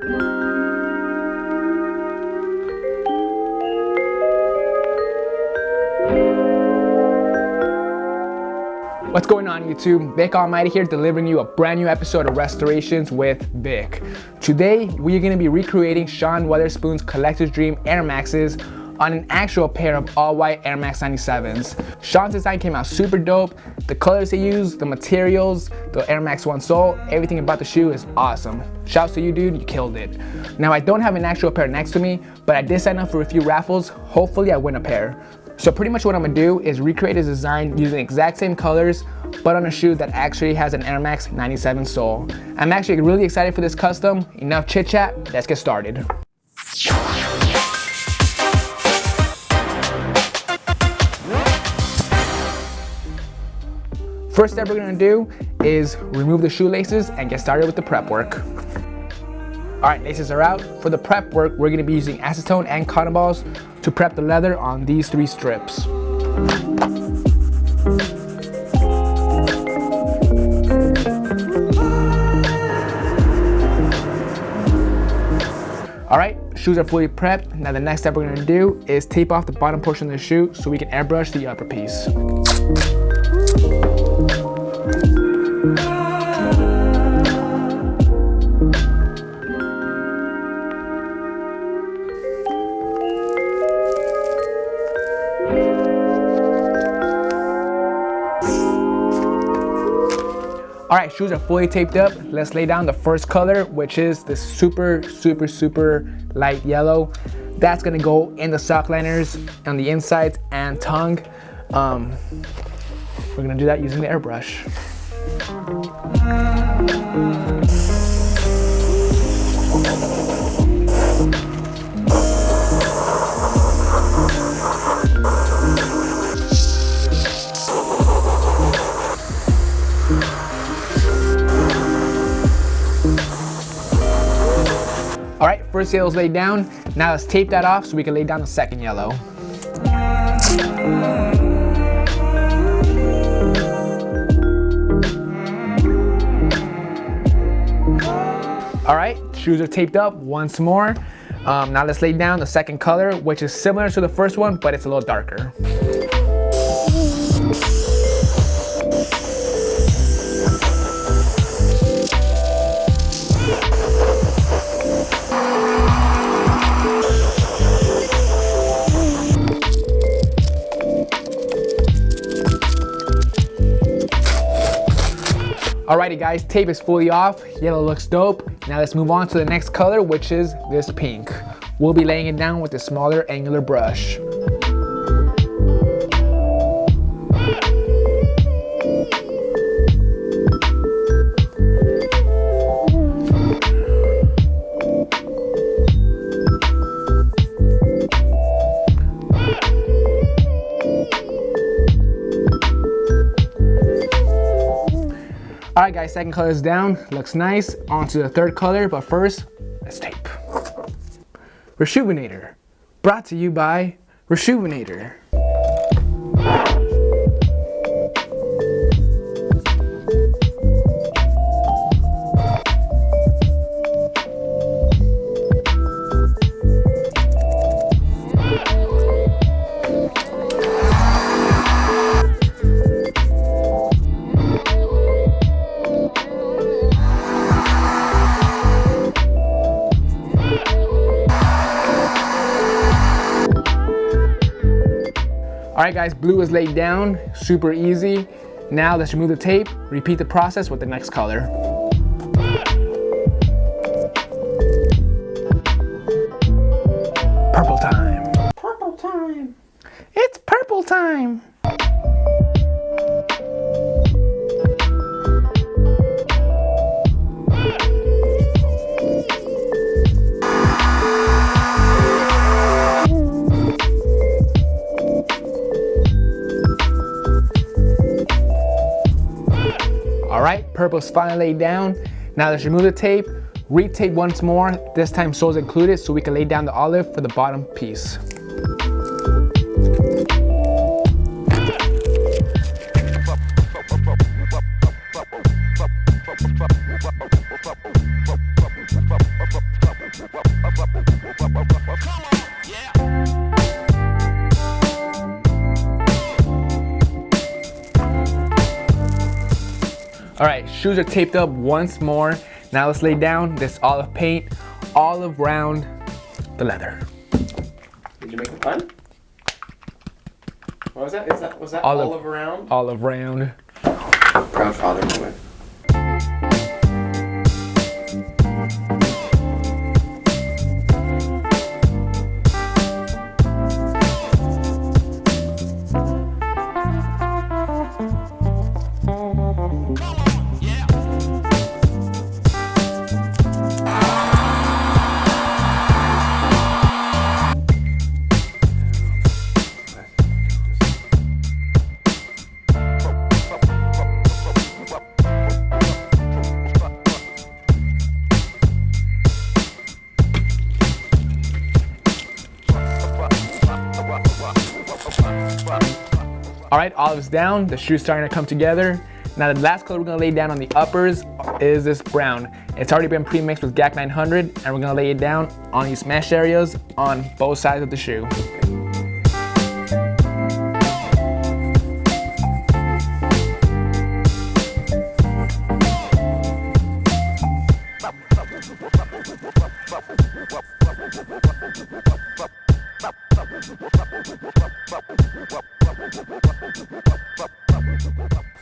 What's going on YouTube? Vick Almighty here, delivering you a brand new episode of Restorations with Vick. Today, we're going to be recreating Sean Wotherspoon's Collector's Dream Air Maxes on an actual pair of all-white Air Max 97s. Sean's design came out super dope. The colors he used, the materials, the Air Max 1 sole, everything about the shoe is awesome. Shouts to you, dude, you killed it. Now, I don't have an actual pair next to me, but I did sign up for a few raffles. Hopefully, I win a pair. So pretty much what I'm gonna do is recreate his design using the exact same colors, but on a shoe that actually has an Air Max 97 sole. I'm actually really excited for this custom. Enough chit chat, let's get started. First step we're gonna do is remove the shoelaces and get started with the prep work. All right, laces are out. For the prep work, we're gonna be using acetone and cotton balls to prep the leather on these 3 strips. All right, shoes are fully prepped. Now the next step we're gonna do is tape off the bottom portion of the shoe so we can airbrush the upper piece. All right, shoes are fully taped up. Let's lay down the first color, which is this super light yellow. That's gonna go in the sock liners on the insides and tongue. We're gonna do that using the airbrush. All right, first yellow's laid down. Now let's tape that off so we can lay down the second yellow. All right, shoes are taped up once more. Now let's lay down the second color, which is similar to the first one, but it's a little darker. Alrighty guys, tape is fully off. Yellow looks dope. Now let's move on to the next color, which is this pink. We'll be laying it down with a smaller angular brush. All right guys, second color is down, looks nice. On to the third color, but first, let's tape. Rejuvenator, brought to you by Rejuvenator. All right guys, blue is laid down, super easy. Now let's remove the tape, repeat the process with the next color. Purple time. Purple time. It's purple time. All right, purple's finally laid down. Now let's remove the tape, retape once more, this time soles included so we can lay down the olive for the bottom piece. shoes are taped up once more. Now let's lay down this olive paint all around the leather. Did you make a pun? What was that? Was that olive around? Olive round. Proud father moment. All right, olive's down, the shoe's starting to come together. Now the last color we're gonna lay down on the uppers is this brown. It's already been pre-mixed with GAC 900, and we're gonna lay it down on these mesh areas on both sides of the shoe.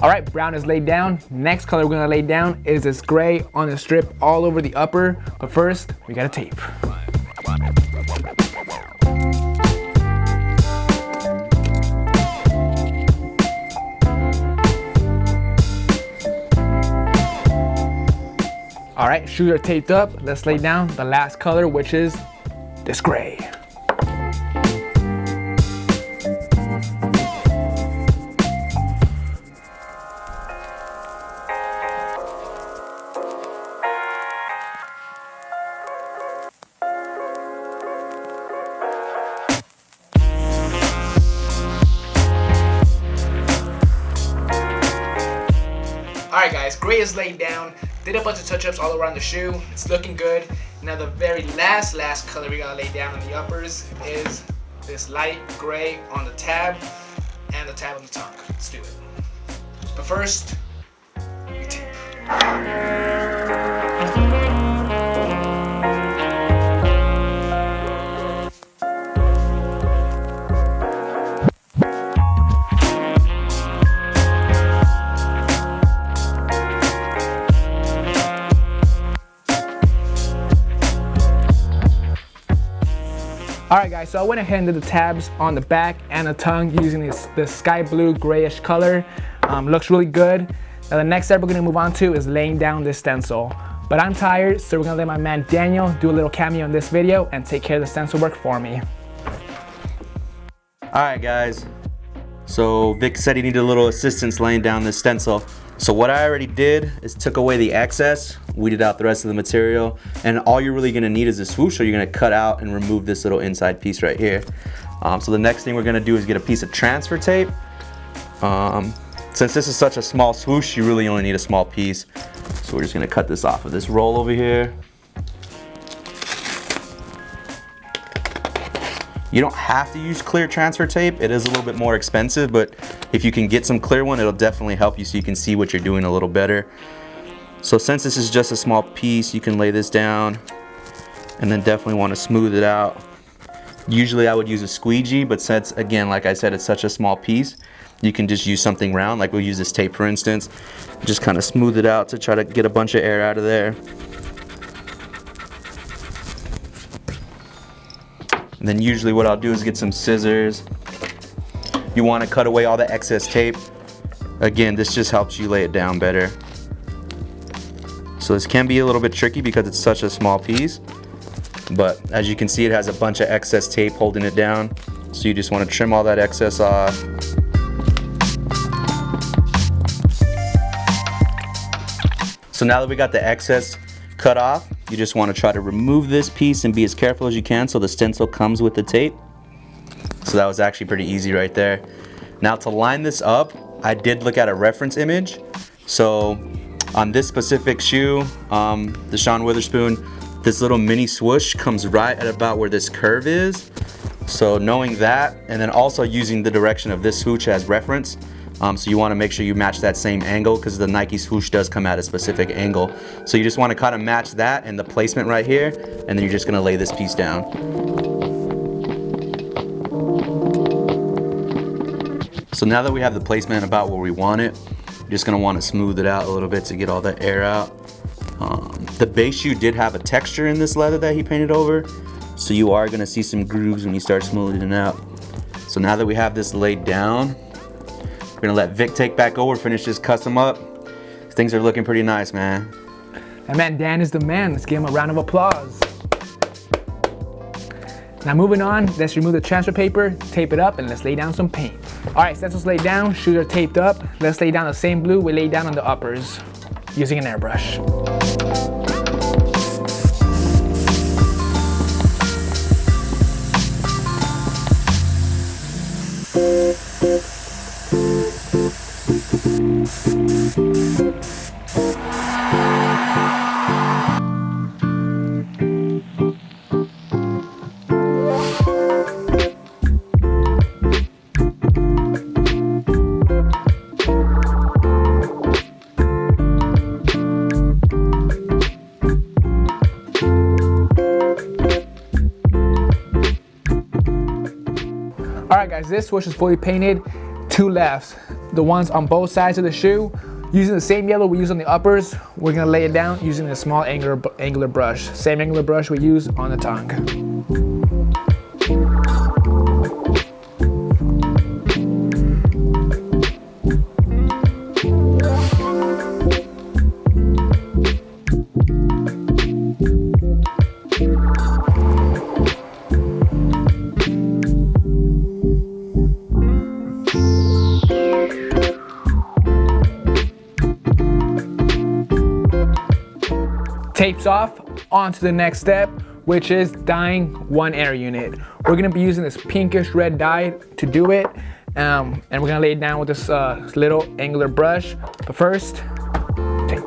All right, brown is laid down. Next color we're gonna lay down is this gray on the strip all over the upper. But first, we gotta tape. All right, shoes are taped up. Let's lay down the last color, which is this gray. Alright guys, gray is laid down. Did a bunch of touch-ups all around the shoe. It's looking good. Now the very last color we gotta lay down on the uppers is this light gray on the tab and the tab on the tongue. Let's do it. But first, we tape. Alright guys, so I went ahead and did the tabs on the back and the tongue using this sky blue grayish color. Looks really good. Now the next step we're going to move on to is laying down this stencil. But I'm tired, so we're going to let my man Daniel do a little cameo in this video and take care of the stencil work for me. Alright guys, so Vic said he needed a little assistance laying down this stencil. So what I already did is took away the excess, weeded out the rest of the material, and all you're really gonna need is a swoosh, so you're gonna cut out and remove this little inside piece right here. So the next thing we're gonna do is get a piece of transfer tape. Since this is such a small swoosh, you really only need a small piece. So we're just gonna cut this off of this roll over here. You don't have to use clear transfer tape. It is a little bit more expensive, but if you can get some clear one, it'll definitely help you so you can see what you're doing a little better. So since this is just a small piece, you can lay this down and then definitely want to smooth it out. Usually I would use a squeegee, but since, again, like I said, it's such a small piece, you can just use something round, like we'll use this tape for instance. Just kind of smooth it out to try to get a bunch of air out of there. And then usually what I'll do is get some scissors. You want to cut away all the excess tape. Again, this just helps you lay it down better. So this can be a little bit tricky because it's such a small piece. But as you can see, it has a bunch of excess tape holding it down. So you just want to trim all that excess off. So now that we got the excess cut off, you just want to try to remove this piece and be as careful as you can so the stencil comes with the tape. So that was actually pretty easy right there. Now to line this up, I did look at a reference image. So on this specific shoe, the Sean Wotherspoon, this little mini swoosh comes right at about where this curve is. So knowing that, and then also using the direction of this swoosh as reference, So you want to make sure you match that same angle because the Nike swoosh does come at a specific angle. So you just want to kind of match that and the placement right here, and then you're just going to lay this piece down. So now that we have the placement about where we want it, you're just going to want to smooth it out a little bit to get all the air out. The base shoe did have a texture in this leather that he painted over, so you are going to see some grooves when you start smoothing it out. So now that we have this laid down, we're gonna let Vic take back over, finish this custom up. Things are looking pretty nice, man. That man Dan is the man. Let's give him a round of applause. Now moving on, let's remove the transfer paper, tape it up, and let's lay down some paint. All right, stencils laid down, shoes are taped up. Let's lay down the same blue we laid down on the uppers using an airbrush. Alright guys, this swoosh is fully painted. Two lefts. The ones on both sides of the shoe. Using the same yellow we use on the uppers, we're going to lay it down using a small angular brush. Same angular brush we use on the tongue. Tapes off, on to the next step, which is dyeing one air unit. We're gonna be using this pinkish red dye to do it, and we're gonna lay it down with this little angular brush. But first, tape.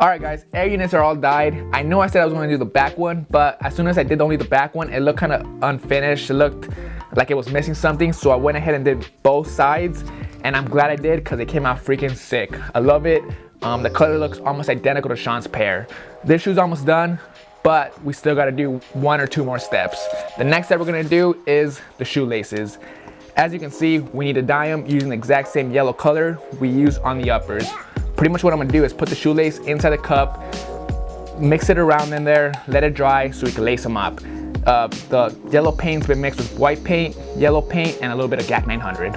Alright guys, air units are all dyed. I know I said I was going to do the back one, but as soon as I did only the back one, it looked kind of unfinished. It looked like it was missing something, so I went ahead and did both sides, and I'm glad I did because it came out freaking sick. I love it. The color looks almost identical to Sean's pair. This shoe's almost done, but we still got to do one or two more steps. The next step we're going to do is the shoelaces. As you can see, we need to dye them using the exact same yellow color we use on the uppers. Pretty much what I'm gonna do is put the shoelace inside the cup, mix it around in there, let it dry so we can lace them up. The yellow paint's been mixed with white paint, yellow paint, and a little bit of GAC 900.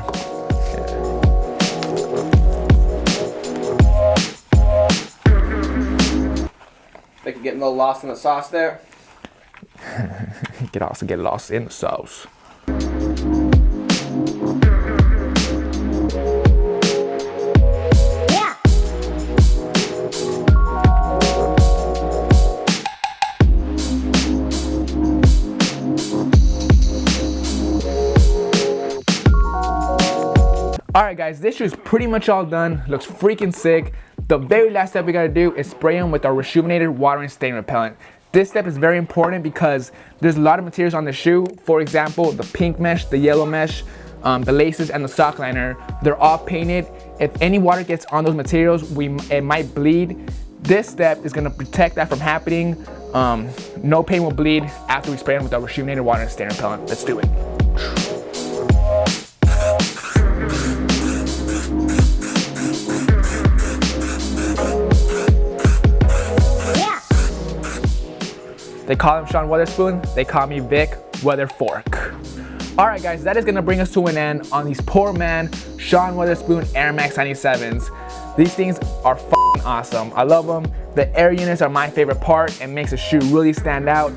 Think you're getting a little lost in the sauce there? You can also get lost in the sauce. Alright guys, this shoe is pretty much all done. Looks freaking sick. The very last step we gotta do is spray them with our rejuvenated water and stain repellent. This step is very important because there's a lot of materials on the shoe. For example, the pink mesh, the yellow mesh, the laces, and the sock liner. They're all painted. If any water gets on those materials, it might bleed. This step is gonna protect that from happening. No paint will bleed after we spray them with our rejuvenated water and stain repellent. Let's do it. They call him Sean Wotherspoon, they call me Vick Weatherfork. Alright guys, that is gonna bring us to an end on these poor man Sean Wotherspoon Air Max 97s. These things are f***ing awesome. I love them. The air units are my favorite part and makes the shoe really stand out.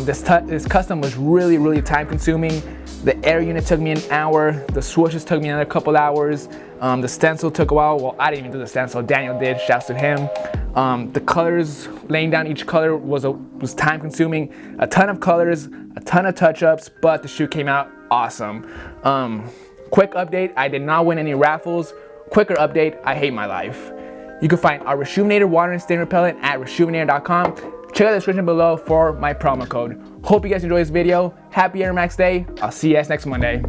This custom was really time consuming. The air unit took me an hour. The swooshes took me another couple hours. The stencil took a while. Well, I didn't even do the stencil. Daniel did. Shouts to him. The colors, laying down each color was time consuming. A ton of colors, a ton of touch-ups, but the shoe came out awesome. Quick update, I did not win any raffles. Quicker update, I hate my life. You can find our rejuvenated water and stain repellent at rejuvenated.com. Check out the description below for my promo code. Hope you guys enjoyed this video. Happy Air Max Day. I'll see you guys next Monday.